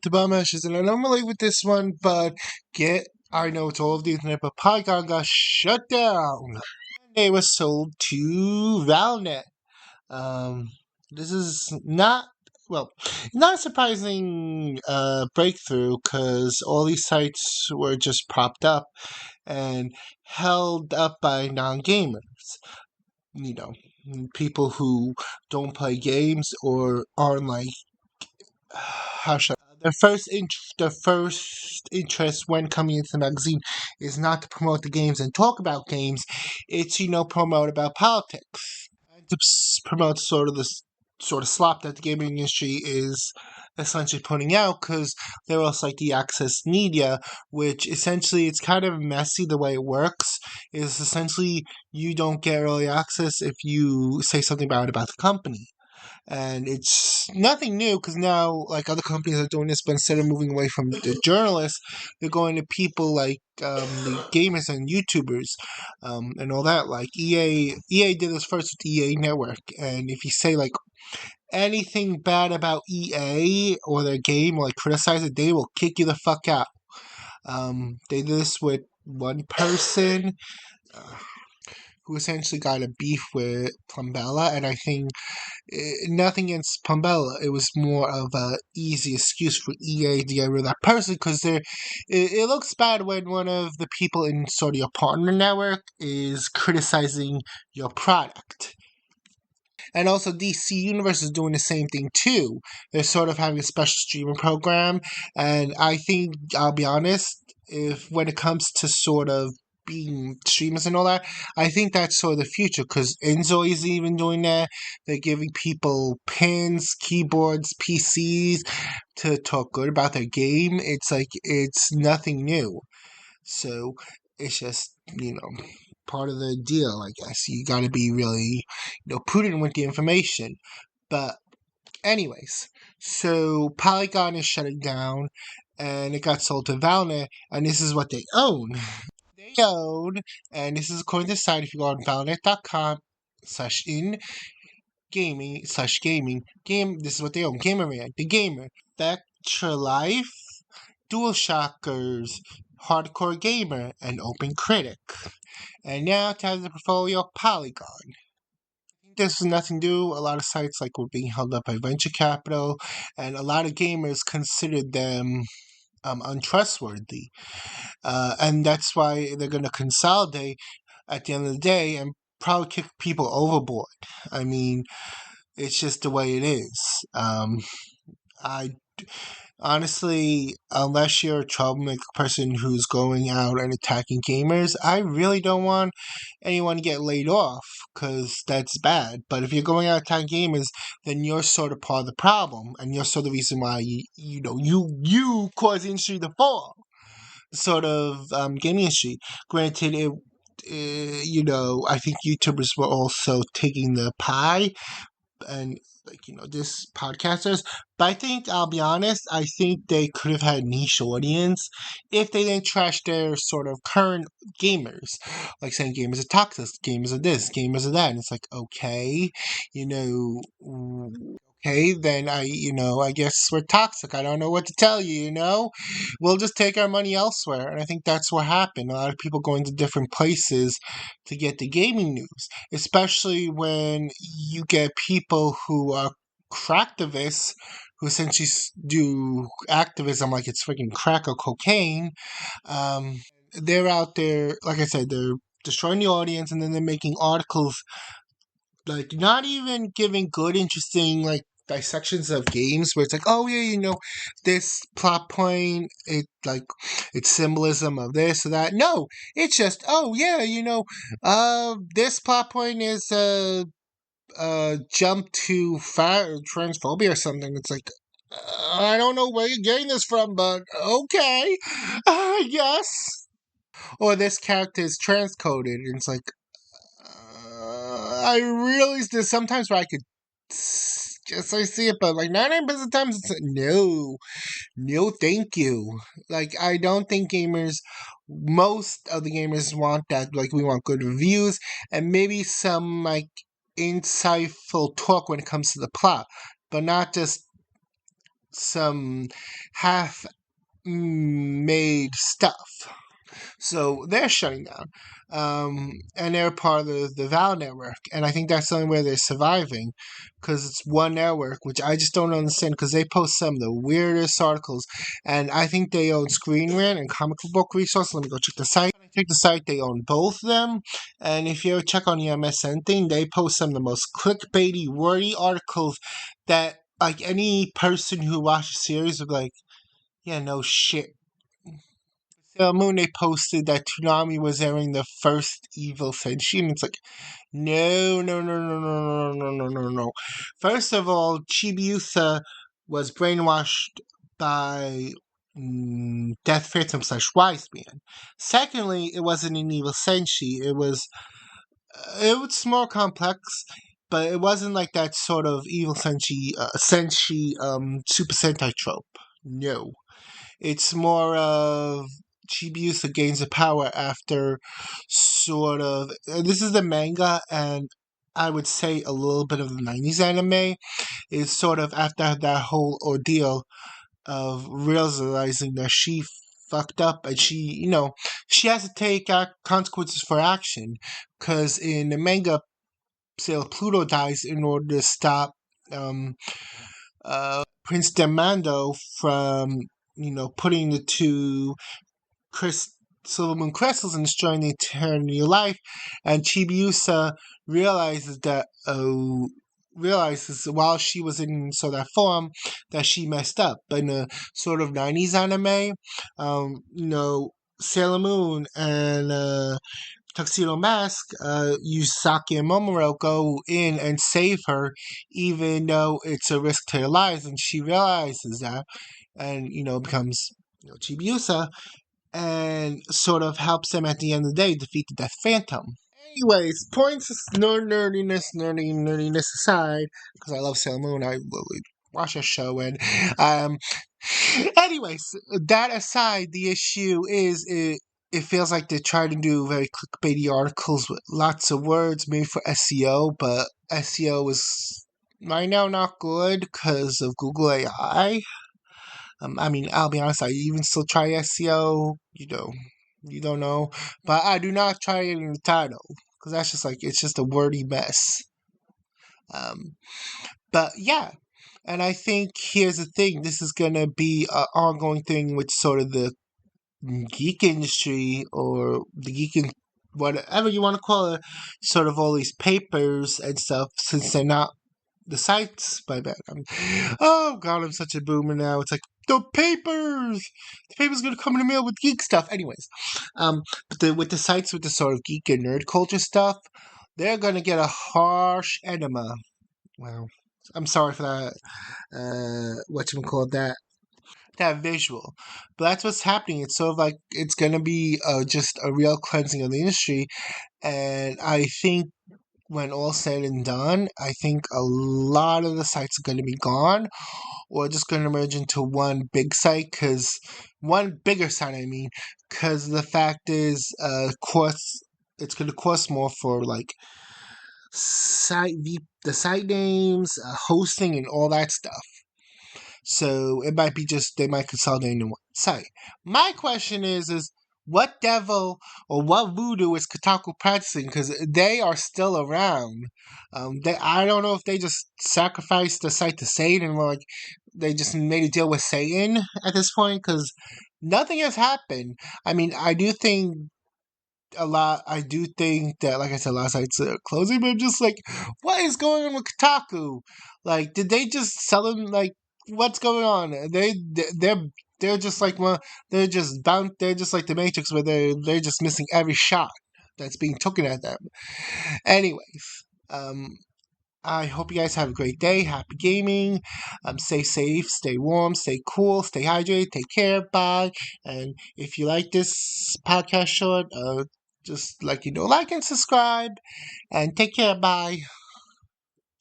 To Bummashes, and I'm late with this one, but I know it's all of the internet, but Polygon got shut down. It was sold to Valnet. Um, this is well, not a surprising breakthrough because all these sites were just propped up and held up by non-gamers. You know, people who don't play games or aren't like how should their first interest when coming into the magazine is not to promote the games and talk about games. It's promote about politics and to promote sort of slop that the gaming industry is essentially putting out because they're also like the access media, which essentially it's kind of messy the way it works. Is essentially you don't get early access if you say something about the company, and it's nothing new because now like other companies are doing this, but instead of moving away from the journalists, they're going to people like the gamers and YouTubers, and all that. Like EA did this first with EA Network, and if you say like anything bad about EA or their game or like criticize it, they will kick you the fuck out. They did this with one person who essentially got a beef with Plumbella, and I think nothing against Pumbella. It was more of a easy excuse for EA to get rid of that person because it looks bad when one of the people in sort of your partner network is criticizing your product. And also, DC Universe is doing the same thing too. They're sort of having a special streaming program, and I think I'll be honest, if when it comes to sort of being streamers and all that, I think that's sort of the future because Enzo is even doing that. They're giving people pins, keyboards, PCs to talk good about their game. It's like it's nothing new. So it's just, part of the deal, I guess. You got to be really, prudent with the information. But, anyways, so Polygon is shutting down and it got sold to Valnet, and this is what they own. They own, and this is according to the site, if you go on valnet.com/in gaming this is what they own. Gamerman, The Gamer, Spectra Life, DualShockers, Hardcore Gamer, and Open Critic. And now to have the portfolio Polygon. This is nothing new. A lot of sites like were being held up by venture capital, and a lot of gamers considered them untrustworthy. And that's why they're going to consolidate at the end of the day and probably kick people overboard. I mean, it's just the way it is. I honestly, unless you're a troublemaker person who's going out and attacking gamers, I really don't want anyone to get laid off because that's bad. But if you're going out attacking gamers, then you're sort of part of the problem, and you're sort of the reason why you cause the industry to fall. Sort of gaming industry. Granted, I think YouTubers were also taking the pie and this podcasters, but I think I'll be honest, I think they could have had niche audience if they didn't trash their sort of current gamers, like saying gamers are toxic, gamers are this, gamers are that, and it's like, okay, you know okay, then I guess we're toxic. I don't know what to tell you, we'll just take our money elsewhere. And I think that's what happened. A lot of people going to different places to get the gaming news, especially when you get people who are cracktivists who essentially do activism like it's freaking crack or cocaine. They're out there, like I said, they're destroying the audience, and then they're making articles like not even giving good, interesting like dissections of games where it's like, oh yeah, this plot point, it's symbolism of this or that. No, it's just, oh yeah, this plot point is jump to transphobia or something. It's like, I don't know where you're getting this from, but okay, I guess. Or this character is transcoded, and it's like, I realize there's sometimes where I could just I see it, but like 99% of the times it's no, no, thank you. Like I don't think most of the gamers want that. Like we want good reviews and maybe some like insightful talk when it comes to the plot, but not just some half made stuff. So they're shutting down. And they're part of the Val network. And I think that's the only way they're surviving because it's one network, which I just don't understand because they post some of the weirdest articles. And I think they own Screen Rant and Comic Book Resource. Let me go check the site. When I check the site, they own both of them. And if you ever check on the MSN thing, they post some of the most clickbaity, wordy articles that like any person who watched the series would be like, yeah, no shit. Sailor Moon, they posted that Toonami was airing the first Evil Senshi, and it's like, no, no, no, no, no, no, no, no, no, no. First of all, Chibiusa was brainwashed by Death Phantom / Wise Man. Secondly, it wasn't an Evil Senshi. It was more complex, but it wasn't like that sort of Evil Senshi, Super Sentai trope. No. It's more of Chibiusa gains the power after sort of. This is the manga, and I would say a little bit of the 90s anime. Is sort of after that whole ordeal of realizing that she fucked up and she has to take consequences for action. Because in the manga, Sailor Pluto dies in order to stop um, Prince Demando from putting the two Silver Moon crystals and destroying the eternity of life. And Chibiusa realizes that realizes while she was in that form that she messed up. But in a sort of 90s anime, Sailor Moon and Tuxedo Mask, Yusaki and Momoro go in and save her, even though it's a risk to their lives, and she realizes that, and becomes Chibiusa, and sort of helps them at the end of the day defeat the Death Phantom. Anyways, points nerdiness aside, because I love Sailor Moon, I literally watch a show, and um, anyways, that aside, the issue is it feels like they're trying to do very clickbaity articles with lots of words made for SEO, but SEO is right now not good because of Google AI. I mean, I'll be honest, I even still try SEO, you don't know, but I do not try it in the title because that's just like, it's just a wordy mess. Um, but yeah, and I think here's the thing, this is going to be an ongoing thing with sort of the geek industry or the whatever you want to call it, sort of all these papers and stuff, since they're not the sites. My bad. Oh god, I'm such a boomer now. It's like the papers gonna come in the mail with geek stuff. Anyways, but with the sites with the sort of geek and nerd culture stuff, they're gonna get a harsh enema. Wow, I'm sorry for that. What you call that visual, but that's what's happening. It's sort of like it's gonna be just a real cleansing of the industry, and I think when all said and done, I think a lot of the sites are going to be gone or just going to merge into one big site, because one bigger site, I mean, because the fact is, it's going to cost more for like the site names, hosting, and all that stuff. So it might be just they might consolidate into one site. My question is what devil or what voodoo is Kotaku practicing? Because they are still around. I don't know if they just sacrificed the site to Satan, or like they just made a deal with Satan at this point. Because nothing has happened. I mean, I do think that, like I said, a lot of sites are closing, but I'm just like, what is going on with Kotaku? Like, did they just sell them? Like, what's going on? They're just like, well, they're just bound. They're just like the Matrix, where they're just missing every shot that's being taken at them. Anyways, I hope you guys have a great day. Happy gaming. Stay safe, stay warm, stay cool, stay hydrated, take care. Bye. And if you like this podcast short, just like and subscribe. And take care. Bye.